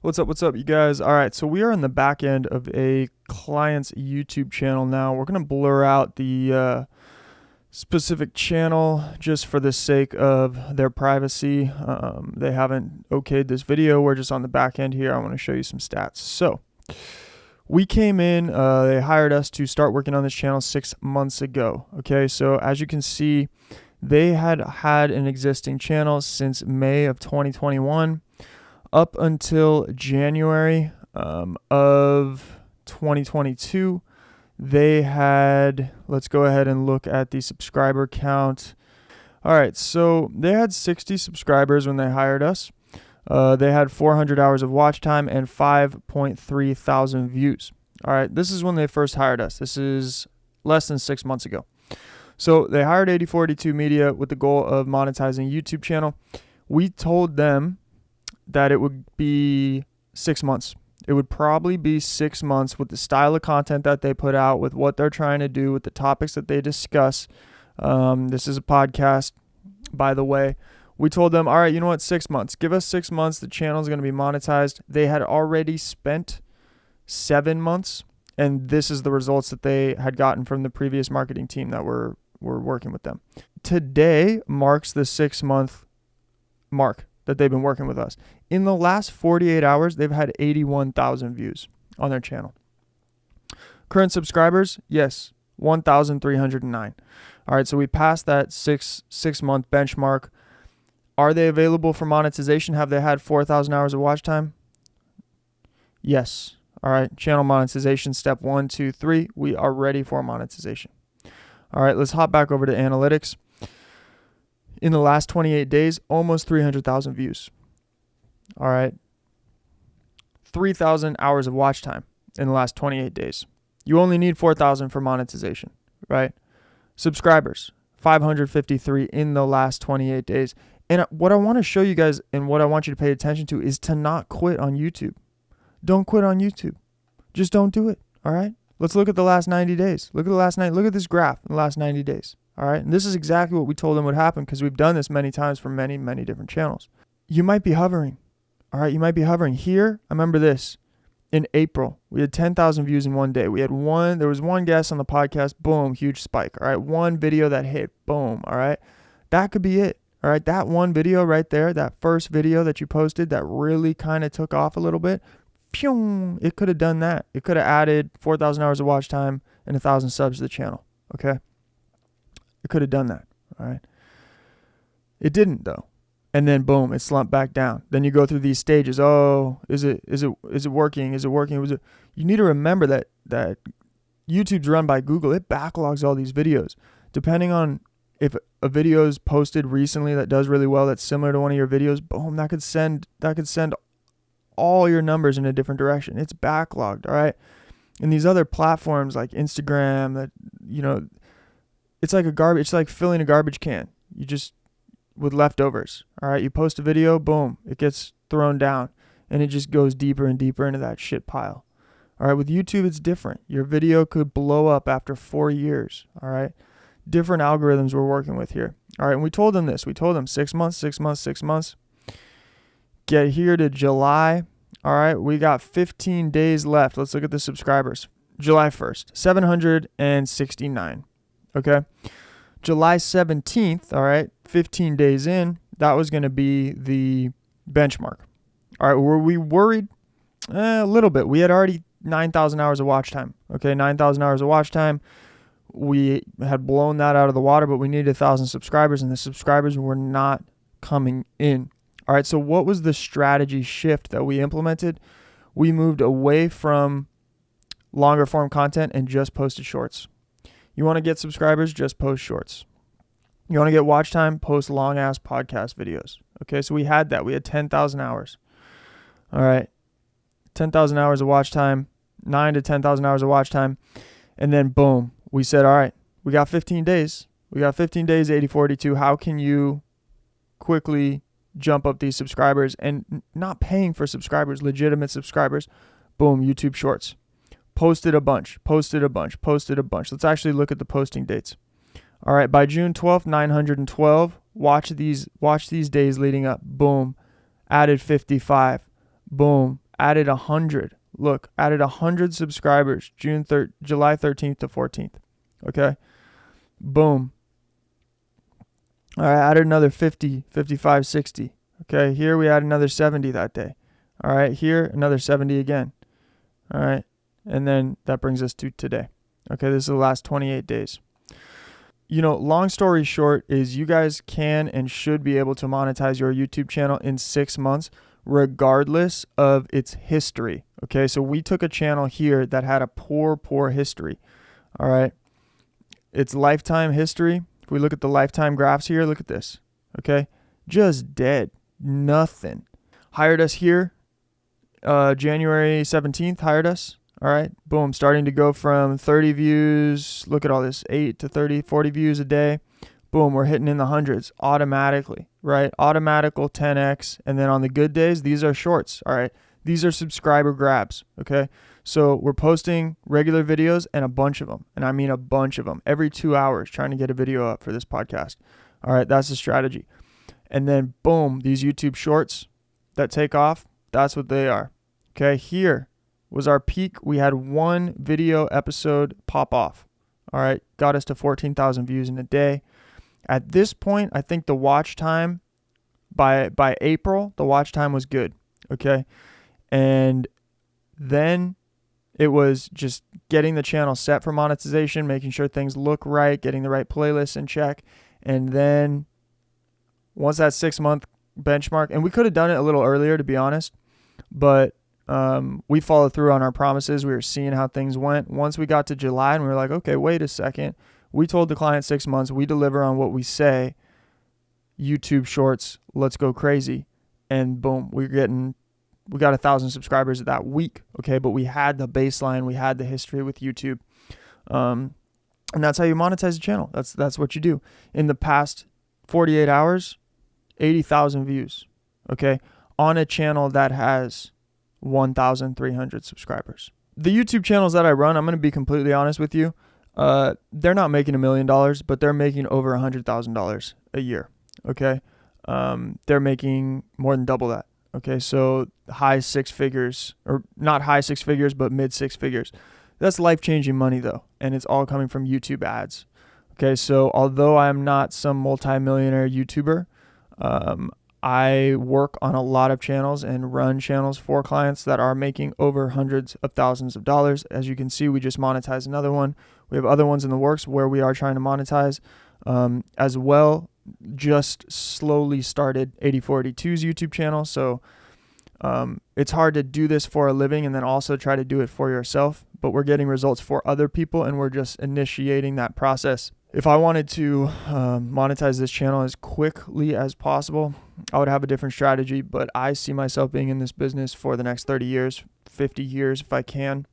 What's up, you guys? All right, so we are in the back end of a client's YouTube channel now. We're going to blur out the specific channel just for the sake of their privacy. They haven't okayed this video. We're just on the back end here. I want to show you some stats. So we came in, they hired us to start working on this channel 6 months ago. Okay, so as you can see, they had an existing channel since May of 2021. Up until January of 2022, they had, let's go ahead and look at the subscriber count. All right, so they had 60 subscribers when they hired us. They had 400 hours of watch time and 5.3 thousand views. All right, this is when they first hired us. This is less than 6 months ago. So they hired 8042 Media with the goal of monetizing a YouTube channel. We told them that it would be 6 months. It would probably be 6 months with the style of content that they put out, with what they're trying to do, with the topics that they discuss. This is a podcast, by the way. We told them, all right, you know what, 6 months. Give us 6 months. The channel is going to be monetized. They had already spent 7 months, and this is the results that they had gotten from the previous marketing team that were working with them. Today marks the 6-month mark that they've been working with us. In the last 48 hours, they've had 81,000 views on their channel. Current subscribers, yes, 1,309. All right, so we passed that six-month benchmark. Are they available for monetization? Have they had 4,000 hours of watch time? Yes. All right, channel monetization, step 1, 2, 3. We are ready for monetization. All right, let's hop back over to analytics. In the last 28 days, almost 300,000 views. All right. 3,000 hours of watch time in the last 28 days. You only need 4,000 for monetization, right? Subscribers, 553 in the last 28 days. And what I want to show you guys and what I want you to pay attention to is to not quit on YouTube. Don't quit on YouTube. Just don't do it, all right? Let's look at the last 90 days. Look at this graph in the last 90 days. All right. And this is exactly what we told them would happen, because we've done this many times for many, many different channels. You might be hovering. All right. You might be hovering here. I remember this in April. We had 10,000 views in one day. There was one guest on the podcast. Boom. Huge spike. All right. One video that hit. Boom. All right. That could be it. All right. That one video right there, that first video that you posted that really kind of took off a little bit. Pew, it could have done that. It could have added 4,000 hours of watch time and 1,000 subs to the channel. Okay. It could have done that, all right? It didn't, though. And then, boom, it slumped back down. Then you go through these stages. Oh, is it working? Is it working? You need to remember that YouTube's run by Google. It backlogs all these videos. Depending on if a video is posted recently that does really well, that's similar to one of your videos, boom, that could send all your numbers in a different direction. It's backlogged, all right? And these other platforms like Instagram, that, you know, it's like filling a garbage can. You just, with leftovers. All right. You post a video, boom, it gets thrown down and it just goes deeper and deeper into that shit pile. All right. With YouTube, it's different. Your video could blow up after 4 years. All right. Different algorithms we're working with here. All right. And we told them this. We told them 6 months, 6 months, 6 months. Get here to July. All right. We got 15 days left. Let's look at the subscribers. July 1st, 769. Okay. July 17th, all right, 15 days in, that was going to be the benchmark. All right, were we worried? A little bit. We had already 9,000 hours of watch time. Okay, 9,000 hours of watch time. We had blown that out of the water, but we needed 1,000 subscribers, and the subscribers were not coming in. All right, so what was the strategy shift that we implemented? We moved away from longer form content and just posted shorts. You want to get subscribers, just post shorts. You want to get watch time, post long-ass podcast videos. Okay, so we had that. We had 10,000 hours. All right, 10,000 hours of watch time, 9 to 10,000 hours of watch time. And then, boom, we said, all right, we got 15 days. We got 15 days, 8042. How can you quickly jump up these subscribers and not paying for subscribers, legitimate subscribers? Boom, YouTube Shorts. Posted a bunch. Let's actually look at the posting dates. All right, by June 12th, 912. Watch these days leading up. Boom. Added 55. Boom. added 100. Look, added 100 subscribers July 13th to 14th. Okay. Boom. All right, added another 50, 55, 60. Okay, here we add another 70 that day. All right, here another 70 again. All right, and then that brings us to today. Okay, this is the last 28 days. Long story short is you guys can and should be able to monetize your YouTube channel in 6 months, regardless of its history. Okay, so we took a channel here that had a poor history. All right, its lifetime history. If we look at the lifetime graphs here, look at this. Okay, just dead, nothing. Hired us here, January 17th, hired us. All right, boom, starting to go from 30 views. Look at all this, 8 to 30, 40 views a day. Boom, we're hitting in the hundreds automatically, right? Automatical 10x. And then on the good days, these are shorts. All right, these are subscriber grabs. Okay, so we're posting regular videos and a bunch of them. And I mean a bunch of them every 2 hours, trying to get a video up for this podcast. All right, that's the strategy. And then boom, these YouTube shorts that take off, that's what they are. Okay, here was our peak. We had one video episode pop off. All right, got us to 14,000 views in a day. At this point, I think the watch time by April, the watch time was good. Okay, and then it was just getting the channel set for monetization, making sure things look right, getting the right playlists in check, and then once that 6-month benchmark, and we could have done it a little earlier, to be honest, but we followed through on our promises. We were seeing how things went. Once we got to July and we were like, okay, wait a second. We told the client 6 months, we deliver on what we say. YouTube shorts, let's go crazy. And boom, we got 1,000 subscribers that week. Okay. But we had the baseline, we had the history with YouTube. And that's how you monetize a channel. That's what you do. In the past 48 hours, 80,000 views. Okay. On a channel that has 1,300 subscribers. The YouTube channels that I run, I'm going to be completely honest with you. They're not making $1 million, but they're making over $100,000 a year. Okay. They're making more than double that. Okay. So high 6 figures, or not high 6 figures, but mid 6 figures. That's life-changing money though. And it's all coming from YouTube ads. Okay. So although I'm not some multi-millionaire YouTuber, I work on a lot of channels and run channels for clients that are making over hundreds of thousands of dollars. As you can see, we just monetized another one. We have other ones in the works where we are trying to monetize as well. Just slowly started 8482's YouTube channel. So it's hard to do this for a living and then also try to do it for yourself. But we're getting results for other people and we're just initiating that process. If I wanted to monetize this channel as quickly as possible, I would have a different strategy, but I see myself being in this business for the next 30 years, 50 years if I can,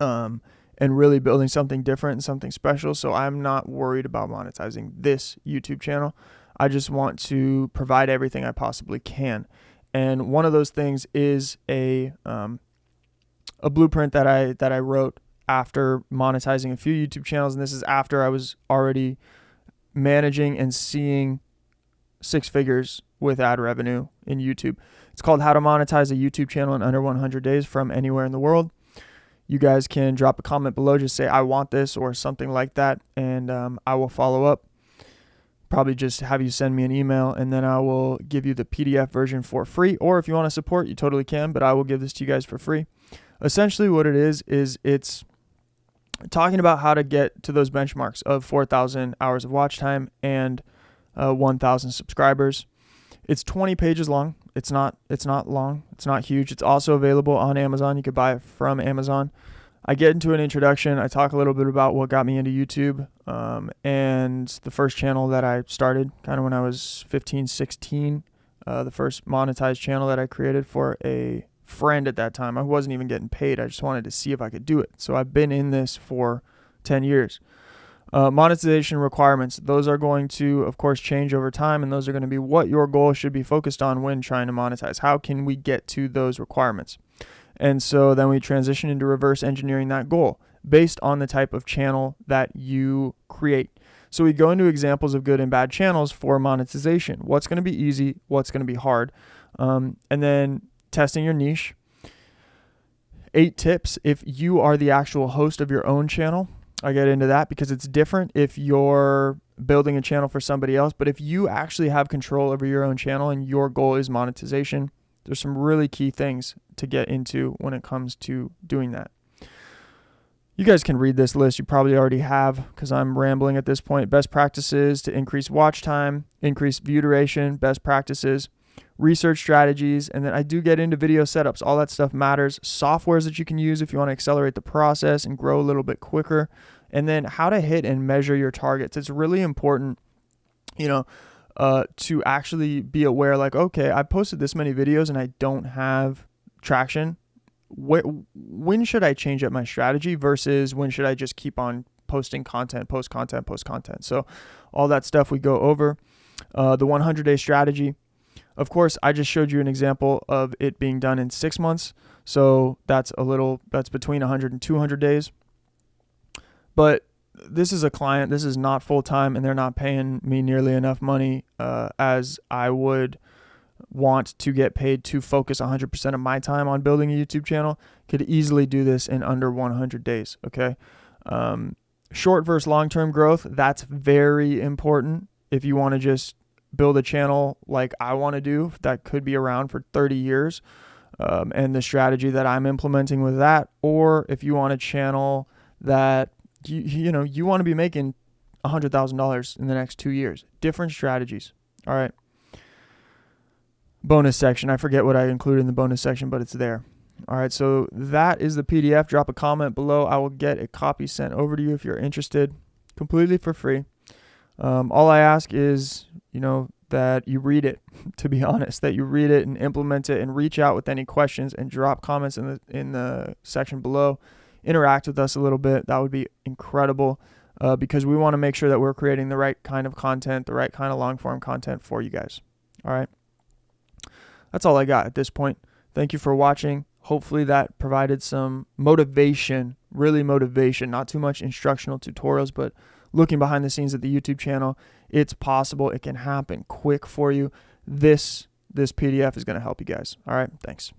and really building something different and something special. So I'm not worried about monetizing this YouTube channel. I just want to provide everything I possibly can. And one of those things is a blueprint that I wrote after monetizing a few YouTube channels. And this is after I was already managing and seeing 6 figures with ad revenue in YouTube. It's called How to Monetize a YouTube Channel in Under 100 Days from Anywhere in the World. You guys can drop a comment below, just say, I want this or something like that. And I will follow up. Probably just have you send me an email and then I will give you the PDF version for free. Or if you want to support, you totally can, but I will give this to you guys for free. Essentially what it is it's talking about how to get to those benchmarks of 4,000 hours of watch time and 1,000 subscribers. It's 20 pages long. It's not long. It's not huge. It's also available on Amazon. You could buy it from Amazon. I get into an introduction. I talk a little bit about what got me into YouTube and the first channel that I started kind of when I was 15, 16. The first monetized channel that I created for a friend at that time. I wasn't even getting paid. I just wanted to see if I could do it. So I've been in this for 10 years. Monetization requirements, those are going to, of course, change over time, and those are going to be what your goal should be focused on when trying to monetize. How can we get to those requirements? And so then we transition into reverse engineering that goal based on the type of channel that you create. So we go into examples of good and bad channels for monetization. What's going to be easy? What's going to be hard? And then testing your niche. 8 tips if you are the actual host of your own channel. I get into that because it's different if you're building a channel for somebody else. But if you actually have control over your own channel and your goal is monetization, there's some really key things to get into when it comes to doing that. You guys can read this list. You probably already have because I'm rambling at this point. Best practices to increase watch time, increase view duration, best practices, research strategies, and then I do get into video setups. All that stuff matters. Softwares that you can use if you want to accelerate the process and grow a little bit quicker. And then how to hit and measure your targets. It's really important, to actually be aware, like, okay, I posted this many videos and I don't have traction. When should I change up my strategy versus when should I just keep on posting content, post content? So all that stuff we go over. The 100-day strategy. Of course, I just showed you an example of it being done in 6 months. So that's between 100 and 200 days. But this is a client, this is not full-time, and they're not paying me nearly enough money as I would want to get paid to focus 100% of my time on building a YouTube channel. Could easily do this in under 100 days, okay? Short versus long-term growth, that's very important. If you want to just build a channel like I want to do, that could be around for 30 years, and the strategy that I'm implementing with that, or if you want a channel that you want to be making $100,000 in the next 2 years. Different strategies. All right. Bonus section. I forget what I included in the bonus section, but it's there. All right. So that is the PDF. Drop a comment below. I will get a copy sent over to you if you're interested, completely for free. All I ask is, that you read it, to be honest, that you read it and implement it and reach out with any questions and drop comments in the section below. Interact with us a little bit. That would be incredible because we want to make sure that we're creating the right kind of content, the right kind of long form content for you guys. All right. That's all I got at this point. Thank you for watching. Hopefully that provided some motivation, really motivation, not too much instructional tutorials, but looking behind the scenes at the YouTube channel. It's possible. It can happen quick for you. This PDF is going to help you guys. All right. Thanks.